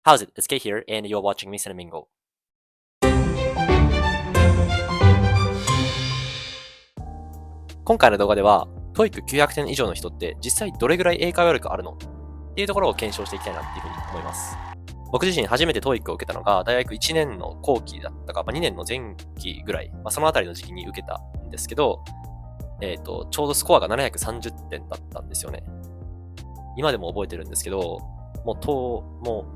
How's it? It's Kei here, and you're watching MIX&MINGLE. 今回の動画では、TOEIC900 点以上の人って実際どれぐらい英会話力あるのっていうところを検証していきたいなっていうふうに思います。僕自身初めて TOEIC を受けたのが大学1年の後期だったか、2年の前期ぐらい、そのあたりの時期に受けたんですけど、ちょうどスコアが730点だったんですよね。今でも覚えてるんですけど、も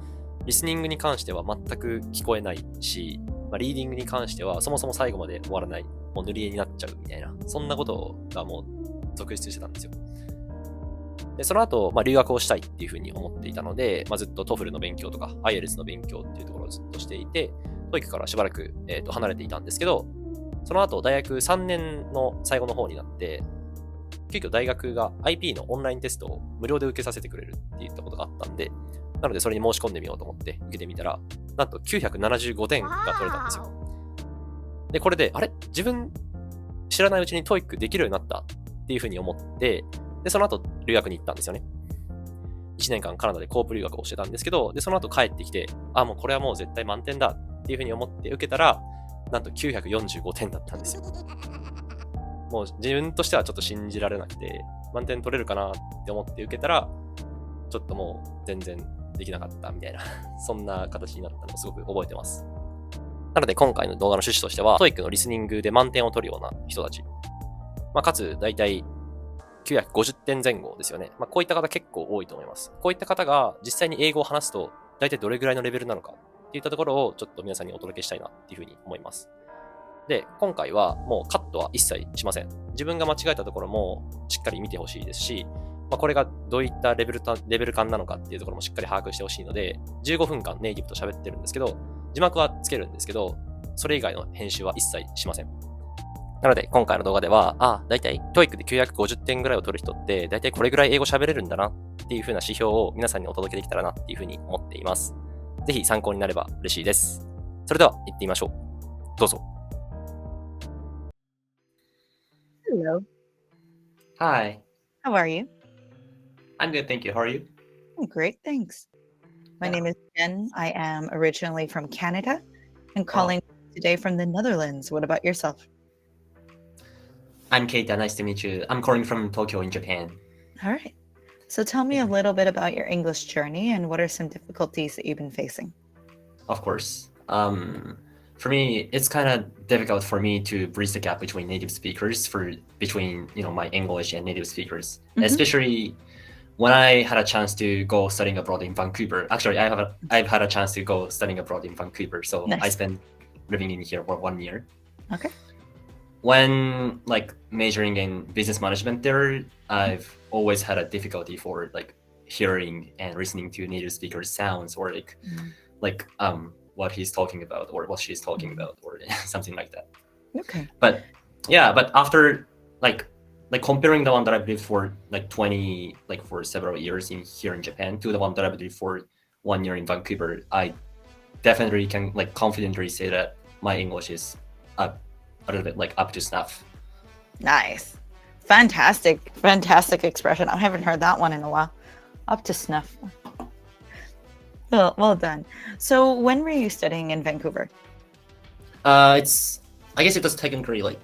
うリスニングに関しては全く聞こえないし、リーディングに関してはそもそも最後まで終わらない、もう塗り絵になっちゃうみたいな、そんなことがもう続出してたんですよ。で、その後、留学をしたいっていうふうに思っていたので、ずっと TOEFL の勉強とか IELTS の勉強っていうところをずっとしていて、TOEIC からしばらく、離れていたんですけど、その後大学3年の最後の方になって、急遽大学が IP のオンラインテストを無料で受けさせてくれるっていったことがあったんで、なのでそれに申し込んでみようと思って受けてみたら、なんと975点が取れたんですよ。で、これで、自分知らないうちに TOEIC できるようになったっていうふうに思って、で、その後留学に行ったんですよね。1年間カナダでコープ留学をしてたんですけど、で、その後帰ってきて、もうこれはもう絶対満点だっていうふうに思って受けたら、なんと945点だったんですよ。もう自分としてはちょっと信じられなくて、満点取れるかなって思って受けたら、ちょっともう全然できなかったみたいな、そんな形になったのをすごく覚えてます。なので今回の動画の趣旨としては、TOEIC のリスニングで満点を取るような人たち、かつ大体950点前後ですよね。こういった方結構多いと思います。こういった方が実際に英語を話すと、大体どれぐらいのレベルなのかっていったところをちょっと皆さんにお届けしたいなっていうふうに思います。で、今回はもうカットは一切しません。自分が間違えたところもしっかり見てほしいですし、これがどういったレベル感なのかっていうところもしっかり把握してほしいので、15分間ネイティブと喋ってるんですけど、字幕はつけるんですけど、それ以外の編集は一切しません。なので、今回の動画では、だいたい TOEIC で950点ぐらいを取る人って、だいたいこれぐらい英語喋れるんだなっていう風な指標を皆さんにお届けできたらなっていう風に思っています。ぜひ参考になれば嬉しいです。それでは行ってみましょう。どうぞ。Hello. Hi. How are you? I'm good, thank you. How are you? I'm great, thanks. My name is Jen. I am originally from Canada and calling today from the Netherlands. What about yourself? I'm Keita. Nice to meet you. I'm calling from Tokyo in Japan. All right. So tell me a little bit about your English journey and what are some difficulties that you've been facing? Of course. For me, it's kind of difficult for me to bridge the gap between native speakers between my English and native speakers, especially when I had a chance to go studying abroad in Vancouver. Actually, I've had a chance to go studying abroad in Vancouver, so Nice. I spent living in here for 1 year. Okay. When majoring in business management there, I've always had a difficulty for hearing and listening to native speakers' sounds or what he's talking about or what she's talking about or something like that. Okay. But after comparing the one that I've lived for for several years here in Japan to the one that I've lived for 1 year in Vancouver, I definitely can confidently say that my English is a little bit up to snuff. Nice. Fantastic expression. I haven't heard that one in a while. Up to snuff. Well done. So when were you studying in Vancouver? I guess it was technically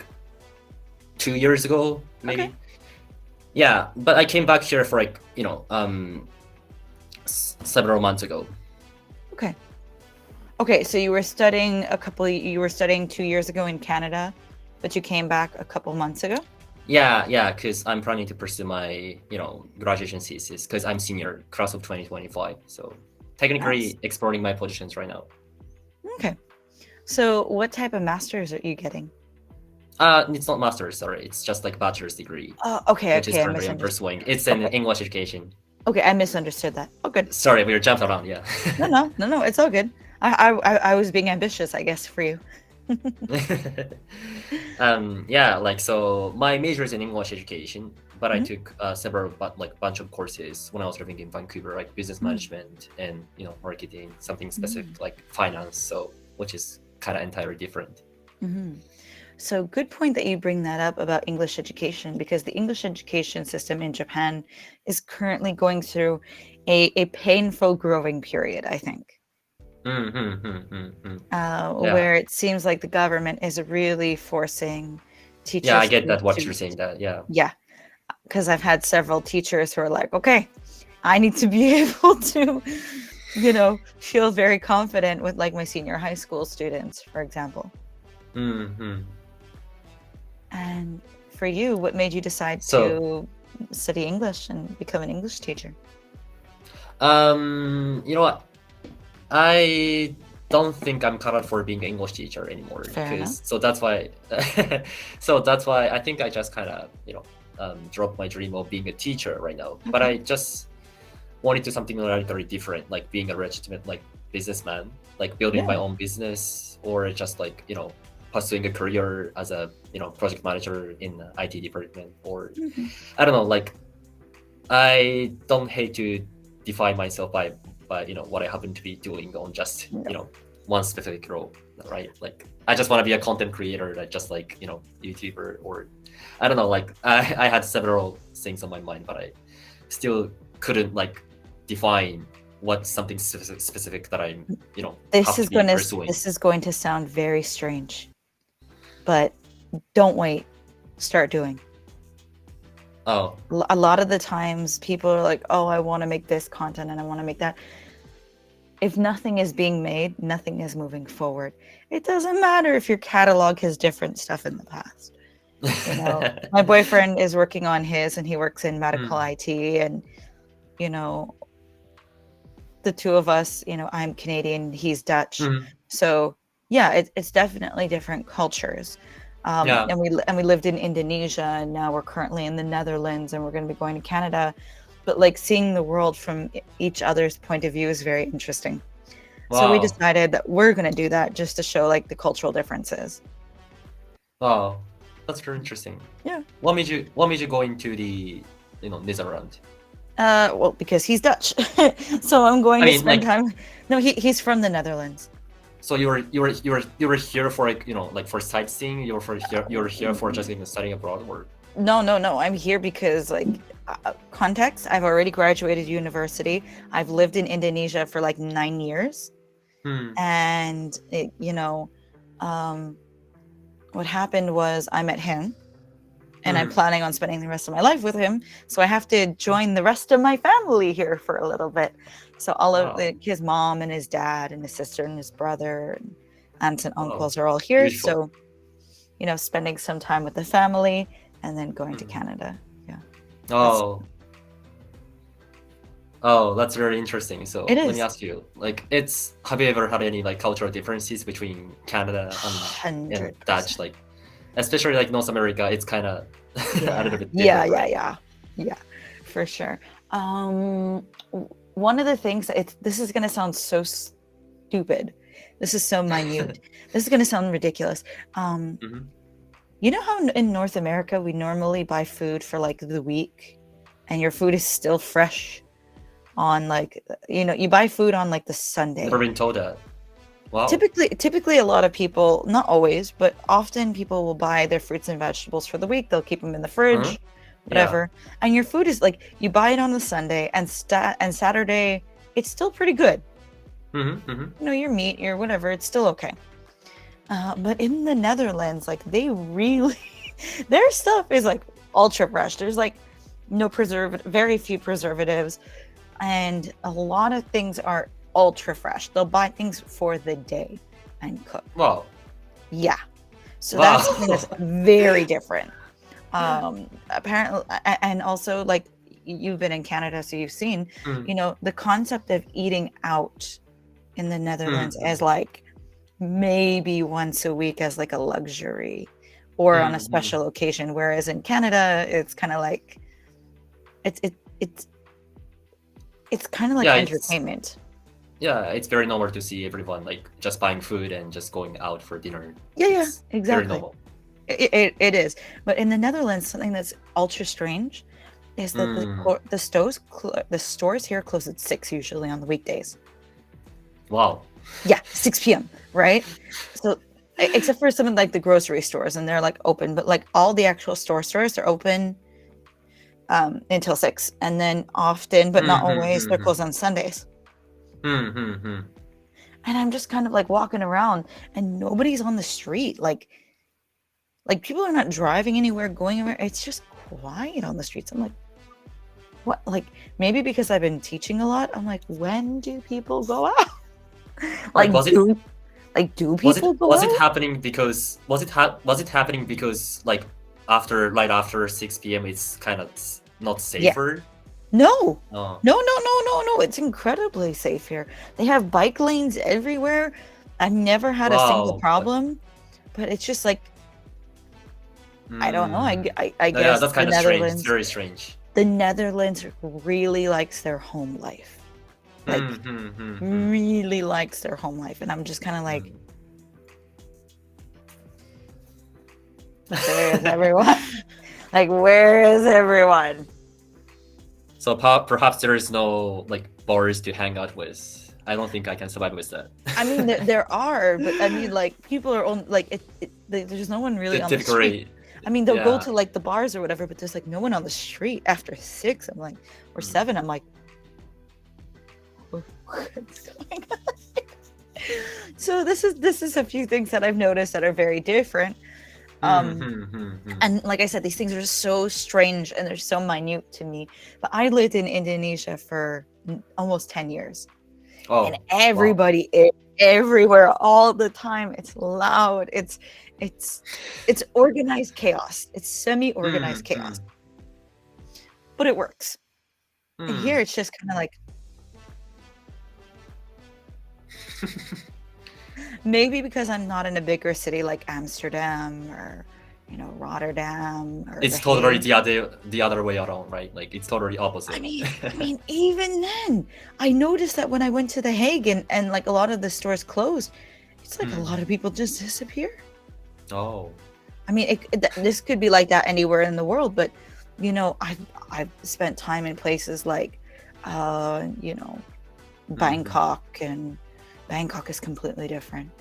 2 years ago, maybe. Okay. Yeah, but I came back here for several months ago. Okay, so you were studying 2 years ago in Canada, but you came back a couple months ago? Yeah, because I'm planning to pursue my, graduation thesis because I'm senior, class of 2025. So technically exploring my positions right now. Okay. So what type of master's are you getting? It's not master's, sorry. It's just bachelor's degree. Okay. Which is currently I'm pursuing. It's in English education. Okay, I misunderstood that. Oh, good. Sorry, we were jumping around, yeah. No, it's all good. I was being ambitious, I guess, for you. So my major is in English education, but I took several bunch of courses when I was living in Vancouver, like business management and marketing, something specific like finance, so which is kind of entirely different. So good point that you bring that up about English education, because the English education system in Japan is currently going through a painful growing period, I think. Yeah. where it seems like the government is really forcing teachers Yeah, I get that what to you're saying that. Yeah. yeah, because I've had several teachers who are like, okay, I need to be able to, feel very confident with like my senior high school students, for example. Mm-hmm. And for you, what made you decide So, to study English and become an English teacher? you know what? I don't think I'm cut out for being an English teacher anymore. Fair enough. So that's why, I think I just kind of, dropped my dream of being a teacher right now. But I just wanted to do something radically different, like being a legitimate like businessman, like building my Yeah. own business, or just like pursuing a career as a project manager in the IT department, or I don't know, like I don't hate to define myself by what I happen to be doing on just one specific role, right? Like I just want to be a content creator that just like YouTuber, or I don't know, like I had several things on my mind, but I still couldn't like define what's something specific that I'm This have to is be going to pursuing. this is going to sound very strange, but don't wait. Start doing. Oh, A lot of the times people are like, oh, I want to make this content and I want to make that. If nothing is being made, nothing is moving forward. It doesn't matter if your catalog has different stuff in the past. My boyfriend is working on his, and he works in medical IT, and the two of us, I'm Canadian, he's Dutch. So yeah, it's definitely different cultures. Yeah. And we lived in Indonesia, and now we're currently in the Netherlands, and we're going to be going to Canada. But like seeing the world from each other's point of view is very interesting. So we Wow. decided that we're going to do that just to show like the cultural differences. Wow, that's very interesting. Yeah. What made you go into the Netherlands? Well, because he's Dutch, so I'm going to spend like, time. No, he's from the Netherlands. So you were here for like for sightseeing. You were here for just studying abroad, or No. I'm here because like context. I've already graduated university. I've lived in Indonesia for like 9 years, and what happened was I met him. And I'm planning on spending the rest of my life with him. So I have to join the rest of my family here for a little bit. So all of his mom and his dad and his sister and his brother and aunts and uncles are all here. Beautiful. So, spending some time with the family and then going to Canada. Yeah. Oh, that's very interesting. So It let is. me ask you, like, have you ever had any like cultural differences between Canada and 100%. Dutch, like? Especially like North America, it's kind of a little bit different. Yeah, for sure. One of the things, this is going to sound so stupid. This is so minute. This is going to sound ridiculous. You know how in North America, we normally buy food for like the week and your food is still fresh on like, you buy food on like the Sunday. Never been told that. Wow. Typically, a lot of people, not always, but often people will buy their fruits and vegetables for the week. They'll keep them in the fridge, whatever. Yeah. And your food is like, you buy it on the Sunday and Saturday, it's still pretty good. Your meat, your whatever, it's still okay. But in the Netherlands, like their stuff is like ultra fresh. There's like very few preservatives. And a lot of things are ultra fresh. They'll buy things for the day and cook. Wow. Yeah. So that's kind of very different. Apparently, and also like you've been in Canada, so you've seen, the concept of eating out in the Netherlands as like maybe once a week as like a luxury or on a special occasion. Whereas in Canada, it's kind of like, it's kind of like entertainment. It's very normal to see everyone like just buying food and just going out for dinner. Yeah, exactly. Very normal. It is. But in the Netherlands, something that's ultra strange is that the stores here close at 6 usually on the weekdays. Wow. Yeah, 6 p.m., right? So except for some of like the grocery stores, and they're like open, but like all the actual stores are open until 6. And then often, but not always, they're closed on Sundays. and I'm just kind of like walking around and nobody's on the street. Like people are not driving anywhere, going anywhere. It's just quiet on the streets. I'm like, what? Like maybe because I've been teaching a lot, I'm like, when do people go out? Like, do people go was out? it happening because was it happening because like right after 6 p.m. it's kind of not safer? No. Oh. No. It's incredibly safe here. They have bike lanes everywhere. I've never had a single problem, but it's just like, I don't know. I guess yeah, that's kind the of strange. Netherlands, It's very strange. the Netherlands really likes their home life. Like really likes their home life. And I'm just kind of like, where is everyone? Like, where is everyone? So perhaps there is no like bars to hang out with. I don't think I can survive with that. I mean, there are, but I mean, like, people are on, like, there's no one really on the street. I mean, they'll go to like the bars or whatever, but there's like no one on the street after 6. I'm like, or 7. I'm like, what's going on? So this is a few things that I've noticed that are very different. And like I said, these things are so strange and they're so minute to me. But I lived in Indonesia for almost 10 years. Oh, and everybody is everywhere all the time. It's loud. It's organized chaos. It's semi-organized chaos. But it works. And here it's just kind of like maybe because I'm not in a bigger city like Amsterdam or Rotterdam or it's totally the other way around, right? Like it's totally opposite. I mean even then I noticed that when I went to The Hague and like a lot of the stores closed, it's like a lot of people just disappear. Oh, I mean this could be like that anywhere in the world, but I've spent time in places like Bangkok, and Bangkok is completely different,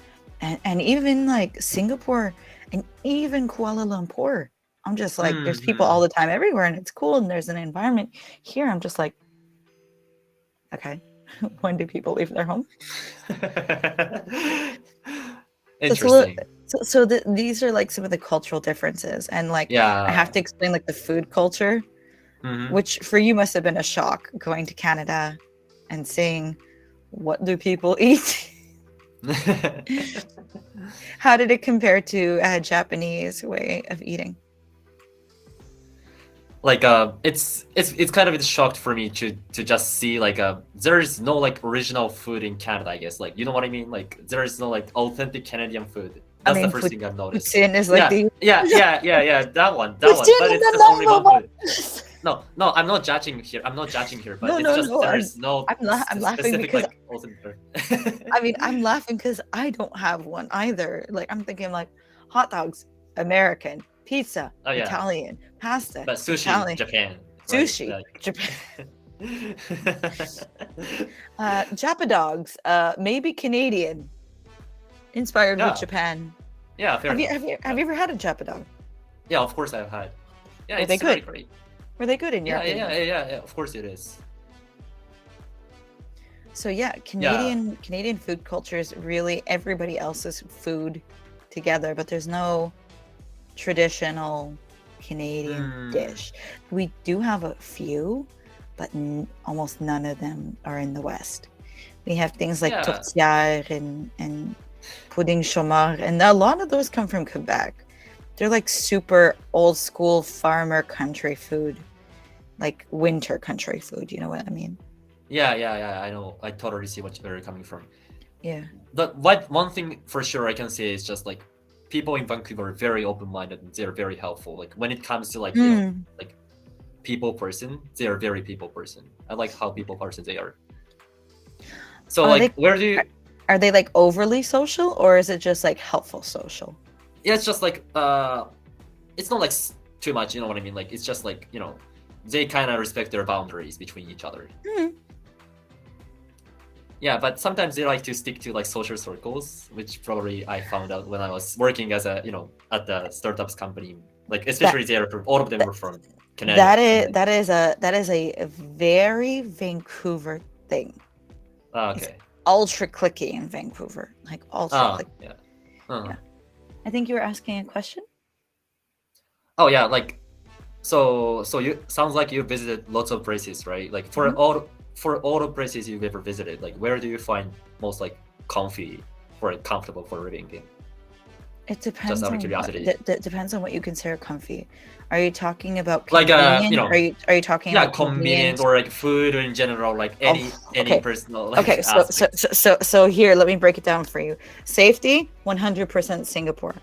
and even like Singapore and even Kuala Lumpur. I'm just like, there's people all the time everywhere and it's cool and there's an environment. Here I'm just like, okay, when do people leave their home? Interesting. So these are like some of the cultural differences, and like I have to explain like the food culture, which for you must have been a shock going to Canada and seeing what do people eat. How did it compare to a Japanese way of eating? Like it's kind of a shock for me to just see like there is no like original food in Canada, I guess. Like, you know what I mean? Like there is no like authentic Canadian food. That's the first thing I've noticed. Poutine is like yeah, that one. But it's just only one food. No, I'm not judging here. But there's no. I'm laughing because like, authentic. I mean, I'm laughing because I don't have one either. Like I'm thinking like hot dogs, American, pizza, Italian, pasta, but sushi, Italian, Japan. Sushi, right? Like... Japan. Japa dogs, maybe Canadian, inspired with Japan. Yeah, fair enough. Have you ever had a Japa dog? Yeah, of course I've had. Yeah, Were it's they good? great. Were they good in your opinion? Yeah, of course it is. So yeah, Canadian food culture is really everybody else's food together, but there's no traditional Canadian dish. We do have a few, but almost none of them are in the West. We have things like tourtière and pudding chômeur, and a lot of those come from Quebec. They're like super old school farmer country food, like winter country food. You know what I mean? Yeah. I know. I totally see where you're coming from. Yeah. But one thing for sure I can say is just like people in Vancouver are very open-minded and they're very helpful. Like when it comes to like like people person, they are very people person. I like how people person they are. So where do you? Are they like overly social, or is it just like helpful social? Yeah, it's just like it's not like too much. You know what I mean? Like it's just like they kind of respect their boundaries between each other. Yeah, but sometimes they like to stick to like social circles, which probably I found out when I was working as a at the startups company. Like especially all of them were from Canada. That is a very Vancouver thing. Okay. ultra clicky in Vancouver, like ultra clicky. Yeah. Yeah. I think you were asking a question. Oh yeah, like so you sounds like you visited lots of places, right? Like for all the places you've ever visited, like where do you find most like comfortable for living in? It depends. Just out of curiosity. Depends on what you consider comfy. Are you talking about like convenient? Are you talking about convenient or like food in general, like any personal like, okay, so here, let me break it down for you. Safety, 100% Singapore.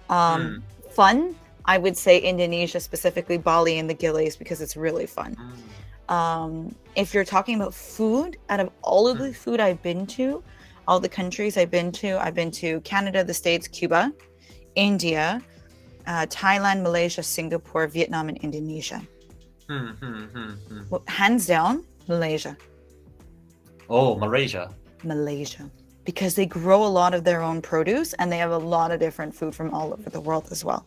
Fun, I would say Indonesia, specifically Bali and the Gillies, because it's really fun. If you're talking about food, out of all of the food I've been to, all the countries I've been to Canada, the States, Cuba, India, Thailand, Malaysia, Singapore, Vietnam, and Indonesia. Well, hands down, Malaysia. Oh, Malaysia. Because they grow a lot of their own produce and they have a lot of different food from all over the world as well.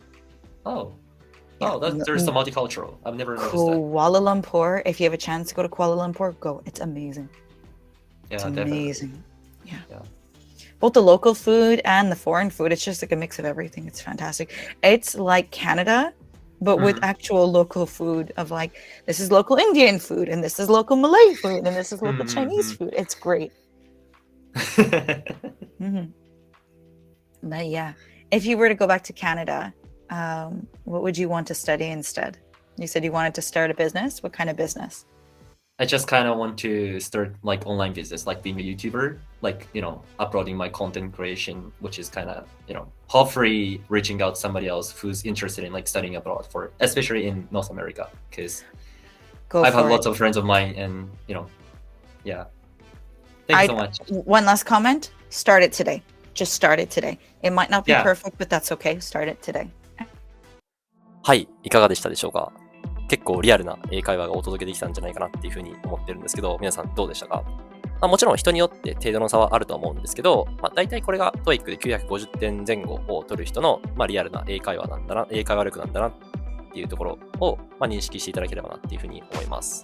There's some multicultural. I've never noticed that. Kuala Lumpur, if you have a chance to go to Kuala Lumpur, go. It's amazing. Yeah, it's amazing. Yeah. Both the local food and the foreign food, it's just like a mix of everything. It's fantastic. It's like Canada, but with actual local food of like, this is local Indian food, and this is local Malay food, and this is local Chinese food. It's great. But yeah, if you were to go back to Canada, what would you want to study instead? You said you wanted to start a business. What kind of business? I just kind of want to start like online business, like being a YouTuber, like, uploading my content creation, which is kind of, hopefully reaching out to somebody else who's interested in like studying abroad especially in North America, because I've had lots of friends of mine and, yeah. Thank you so much. One last comment. Start it today. Just start it today. It might not be perfect, but that's okay. Start it today. はい、いかがでしたでしょうか？結構リアルな英会話がお届けできたんじゃないかなっていうふうに思ってるんですけど、皆さんどうでしたか？もちろん人によって程度の差はあると思うんですけど、大体これが TOEIC で950点前後を取る人の、リアルな英会話なんだな、英会話力なんだなっていうところを、認識していただければなっていうふうに思います。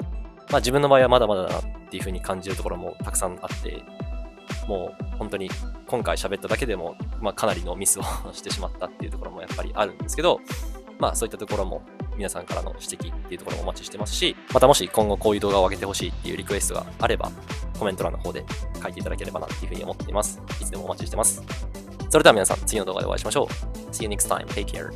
自分の場合はまだまだだなっていうふうに感じるところもたくさんあって、もう本当に今回喋っただけでも、かなりのミスをしてしまったっていうところもやっぱりあるんですけど、そういったところも皆さんからの指摘っていうところもお待ちしてますし、またもし今後こういう動画を上げてほしいっていうリクエストがあれば、コメント欄の方で書いていただければなっていうふうに思っています。いつでもお待ちしてます。それでは皆さん、次の動画でお会いしましょう。See you next time. Take care.